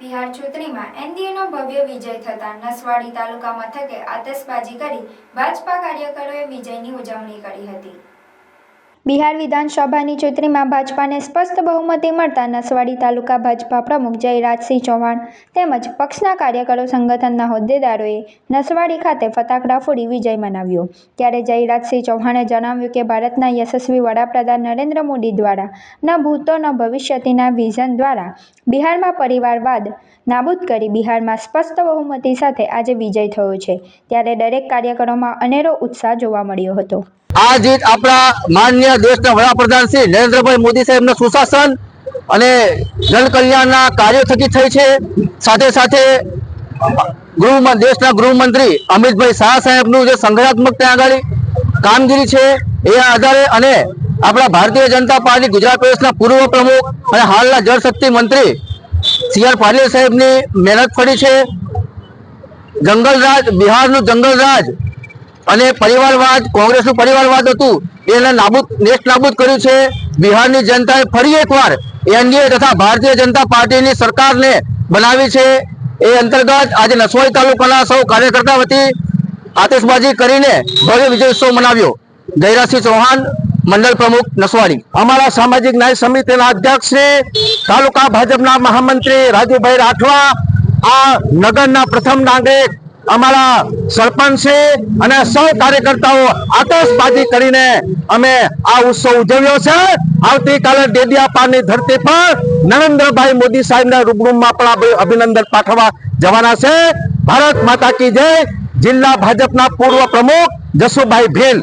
બિહાર ચૂંટણીમાં એનડીએનો ભવ્ય વિજય થતા નસવાડી તાલુકા મથકે આતશબાજી કરી ભાજપા કાર્યકરોએ વિજયની ઉજવણી કરી હતી। બિહાર વિધાનસભાની ચૂંટણીમાં ભાજપાને સ્પષ્ટ બહુમતી મળતા નસવાડી તાલુકા ભાજપા પ્રમુખ જયરાજસિંહ ચૌહાણ તેમજ પક્ષના કાર્યકરો સંગઠનના હોદ્દેદારોએ નસવાડી ખાતે ફટાકડા ફોડી વિજય મનાવ્યો। ત્યારે જયરાજસિંહ ચૌહાણે જણાવ્યું કે ભારતના યશસ્વી વડાપ્રધાન નરેન્દ્ર મોદી દ્વારા ન ભૂતો ન ભવિષ્યના વિઝન દ્વારા બિહારમાં પરિવારવાદ નાબૂદ કરી બિહારમાં સ્પષ્ટ બહુમતી સાથે આજે વિજય થયો છે। ત્યારે દરેક કાર્યકરોમાં અનેરો ઉત્સાહ જોવા મળ્યો હતો। આ જીત આપણા માનનીય દેશના વડાપ્રધાન શ્રી નરેન્દ્રભાઈ મોદી સાહેબના સુશાસન અને જનકલ્યાણના કાર્યો થકી થઈ છે। સાથે સાથે દેશના ગૃહમંત્રી અમિતભાઈ શાહ સાહેબનું જે સંઘાત્મક ત્યાં આગળ કામગીરી છે એ આધારે અને આપણા ભારતીય જનતા પાર્ટી ગુજરાત પ્રદેશના પૂર્વ પ્રમુખ અને હાલના જળશક્તિ મંત્રી સી.આર. પાટીલ સાહેબની મહેનત ફળી છે। જંગલરાજ, બિહારનું જંગલરાજ અને પરિવારવાદ, કોંગ્રેસનું પરિવારવાદ હતું એને નાબૂદ કર્યું છે। બિહારની જનતાએ ફરી એકવાર એનડીએ તથા ભારતીય જનતા પાર્ટીની સરકારને બનાવી છે। એ અંતર્ગત આજે નસવાડી તાલુકાના સૌ કાર્યકર્તા વતી આતશબાજી કરીને ભવ્ય વિજયોત્સવ મનાવ્યો। જયરાજસિંહ ચૌહાણ, મંડળ પ્રમુખ નસવાડી। અમારા સામાજિક ન્યાય સમિતિના અધ્યક્ષ શ્રી, તાલુકા ભાજપના મહામંત્રી રાજુભાઈ રાઠવા, આ નગરના પ્રથમ નાગરિક અમારા સરપંચ અને સૌ કાર્યકર્તાઓ આતશબાજી કરીને અમે આ ઉત્સવ ઉજવ્યો છે। આવતીકાલે ડેડિયાપાડની ધરતી પર નરેન્દ્રભાઈ મોદી સાહેબના રૂબરૂમાં પણ અભિનંદન પાઠવવા જવાના છે। ભારત માતા કી જય। જિલ્લા ભાજપના પૂર્વ પ્રમુખ જસુભાઈ ભીલ।